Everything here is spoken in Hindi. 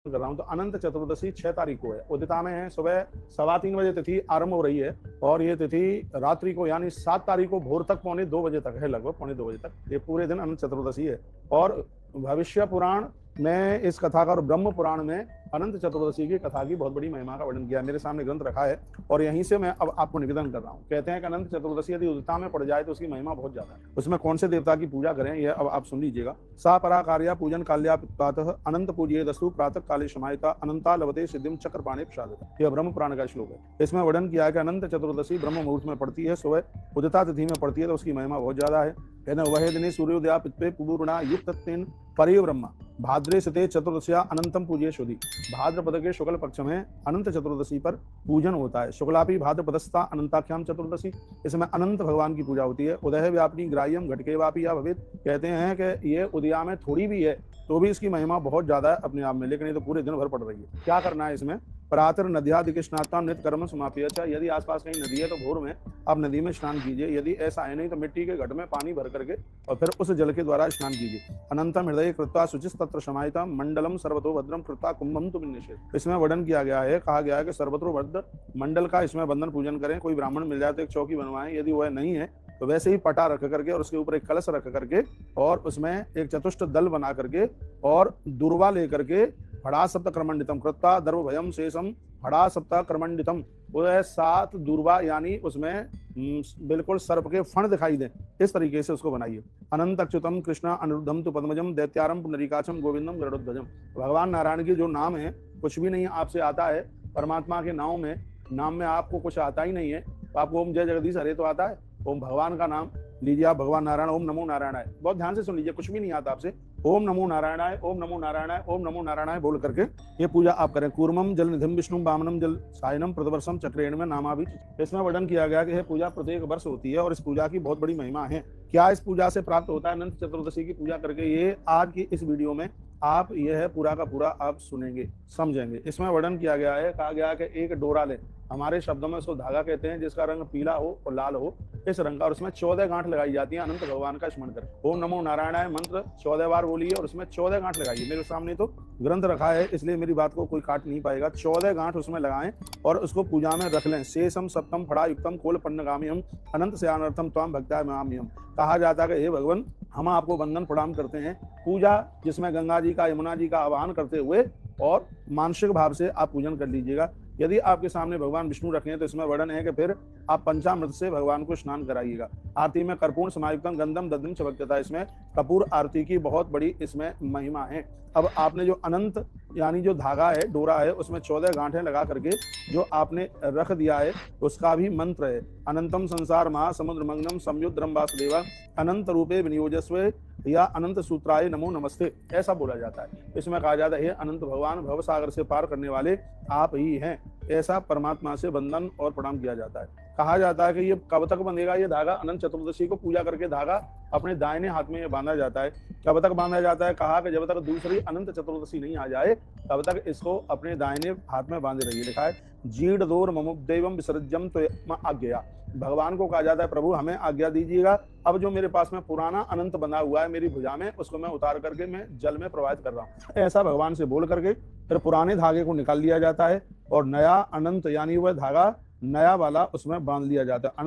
कर रहा हूँ। तो अनंत चतुर्दशी 6 तारीख को है, उदिता में है, सुबह 3:15 बजे तिथि आरंभ हो रही है और ये तिथि रात्रि को यानी 7 तारीख को भोर तक 1:45 बजे तक है, लगभग 1:45 बजे तक ये पूरे दिन अनंत चतुर्दशी है। और भविष्य पुराण में इस कथा का और ब्रह्म पुराण में अनंत चतुर्दशी की कथा की बहुत बड़ी महिमा का वर्णन किया। मेरे सामने ग्रंथ रखा है और यहीं से मैं अब आपको निवेदन कर रहा हूँ। कहते हैं कि अनंत चतुर्दशी यदि उदिता में पड़ जाए तो उसकी महिमा बहुत ज्यादा है। उसमें कौन से देवता की पूजा करें यह अब आप सुन लीजिएगा। सा परा कार्या पूजन काल्या प्रातः अनंत पूज्ये दस्तु प्रातः काले समाहिता अनंता लभते सिद्धिम चक्रपाणे प्रसाद। यह ब्रह्म पुराण का श्लोक है। इसमें वर्णन किया है कि अनंत चतुर्दशी ब्रह्म मुहूर्त में पड़ती है, सुबह उदिता तिथि में पड़ती है, तो उसकी महिमा बहुत ज्यादा है। वह दिन सूर्योदया पित्वे पूर्णा युक्त परि ब्रह्मा भाद्रे सते चतुर्दशिया अनंतम पूज्य शुद्धि। भाद्रपद के शुक्ल पक्ष में अनंत चतुर्दशी पर पूजन होता है। शुक्लापि भाद्रपदस्था अनंताख्याम चतुर्दशी, इसमें अनंत भगवान की पूजा होती है। उदय व्यापनी ग्राह्यम घटके वापी या भवित, कहते हैं कि ये उदया में थोड़ी भी है तो भी इसकी महिमा बहुत ज्यादा है अपने आप में, लेकिन ये तो पूरे दिन भर पड़ रही है। क्या करना है इसमें? प्रातः नद्यादि स्नाता नित्य कर्म समाप्य। यदि आसपास कहीं नदी है तो भोर में आप नदी में स्नान कीजिए, यदि ऐसा है नहीं तो मिट्टी के घट में पानी भर करके और फिर उस जल के द्वारा स्नान कीजिए। अनंतम हृदय कृत्वा शुचिस्तत्र समाहिता मंडलम सर्वतो भद्रम कृत्वा कुंभम तुम निषेध। इसमें वर्णन किया गया है, कहा गया है कि सर्वतो भद्र मंडल का इसमें बंधन पूजन करें। कोई ब्राह्मण मिल जाए तो एक चौकी बनवाएं, यदि वह नहीं है तो वैसे ही पटा रख करके और उसके ऊपर एक कलश रख करके और उसमें एक चतुष्ट दल बना करके और दुर्वा लेकर के फड़ा सप्त क्रमंडितम कृत्वा दर्भ भयम शेषम फड़ा सप्त क्रमंडितम, वह 7 दुर्वा यानी उसमें बिल्कुल सर्प के फण दिखाई दे, इस तरीके से उसको बनाइए। अनंत अच्युतम कृष्णा अनिरुद्धम तु पद्मजम दैत्यारम पुनरीकाचम गोविंदम गरुड़ध्वजम। भगवान नारायण की जो नाम है, कुछ भी नहीं आपसे आता है, परमात्मा के नाम में आपको कुछ आता ही नहीं है, तो आपको ओम जय जगदीश हरे तो आता है। ओम भगवान का नाम लीजिए आप, भगवान नारायण, ओम नमो नारायणाय, बहुत ध्यान से सुन लीजिए, कुछ भी नहीं आता आपसे, ओम नमो नारायणाय, ओम नमो नारायणाय, ओम नमो नारायणाय बोल करके ये पूजा आप करें। कूर्मम जल निधिम विष्णु वामनम जल सायनम प्रतिवर्षम चक्रेण में नामाभि। इसमें वर्णन किया गया कि यह पूजा प्रत्येक वर्ष होती है और इस पूजा की बहुत बड़ी महिमा है। क्या इस पूजा से प्राप्त होता है? अनंत चतुर्दशी की पूजा करके ये आज की इस वीडियो में आप यह पूरा का पूरा आप सुनेंगे, समझेंगे। इसमें वर्णन किया गया है, कहा गया कि एक डोरा ले, हमारे शब्दों में उसको धागा कहते हैं, जिसका रंग पीला हो और लाल हो, इस रंग का, और उसमें 14 गांठ लगाई जाती है। अनंत भगवान का स्मरण करें, ओम नमो नारायणाय मंत्र 14 बार बोलिए और उसमें 14 गांठ लगाइए। मेरे सामने तो ग्रंथ रखा है इसलिए मेरी बात को कोई काट नहीं पाएगा। 14 गांठ उसमें लगाएं और उसको पूजा में रख लें। शेषम सप्तम फड़ा युक्तम कोल पन्नगामियम अनंत से अनर्थम त्वाम भक्त्या मामियम। कहा जाता है कि हे भगवान, हम आपको वंदन प्रणाम करते हैं। पूजा जिसमें गंगा जी का, यमुना जी का आह्वान करते हुए और मानसिक भाव से आप पूजन कर लीजिएगा। यदि आपके सामने भगवान विष्णु रखे हैं तो इसमें वर्णन है कि फिर आप पंचामृत से भगवान को स्नान कराइएगा। आरती में कर्पूर समायुक्तम गंधम दधिम चमकता, इसमें कपूर आरती की बहुत बड़ी इसमें महिमा है। अब आपने जो अनंत यानी जो धागा है, डोरा है, उसमें 14 गांठें लगा करके जो आपने रख दिया है उसका भी मंत्र है, अनंतम संसार महासमुद्र मंगनम संयुद्रम वासुदेवा अनंत रूपे विनियोजस्व या अनंत सूत्राय नमो नमस्ते, ऐसा बोला जाता है। इसमें कहा जाता है हे अनंत भगवान, भव सागर से पार करने वाले आप ही हैं, ऐसा परमात्मा से वंदन और प्रणाम किया जाता है। कहा जाता है कि ये कब तक बंधेगा ये धागा? अनंत चतुर्दशी को पूजा करके धागा अपने दाहिने हाथ में ये बांधा जाता है। कब तक बांधा जाता है? कहा कि जब तक दूसरी अनंत चतुर्दशी नहीं आ जाए तब तक इसको अपने दाहिने हाथ में बांधे रहिए। लिखा है जीर्ण दोर ममुदेवम विसर्जम तो आज्ञा। भगवान को कहा जाता है प्रभु हमें आज्ञा दीजिएगा, अब जो मेरे पास में पुराना अनंत बंधा हुआ है मेरी भुजा में, उसको मैं उतार करके मैं जल में प्रवाहित कर रहा हूँ। ऐसा भगवान से बोल करके फिर पुराने धागे को निकाल लिया जाता है और नया अनंत यानी वह धागा नया वाला उसमें बांध लिया जाता है।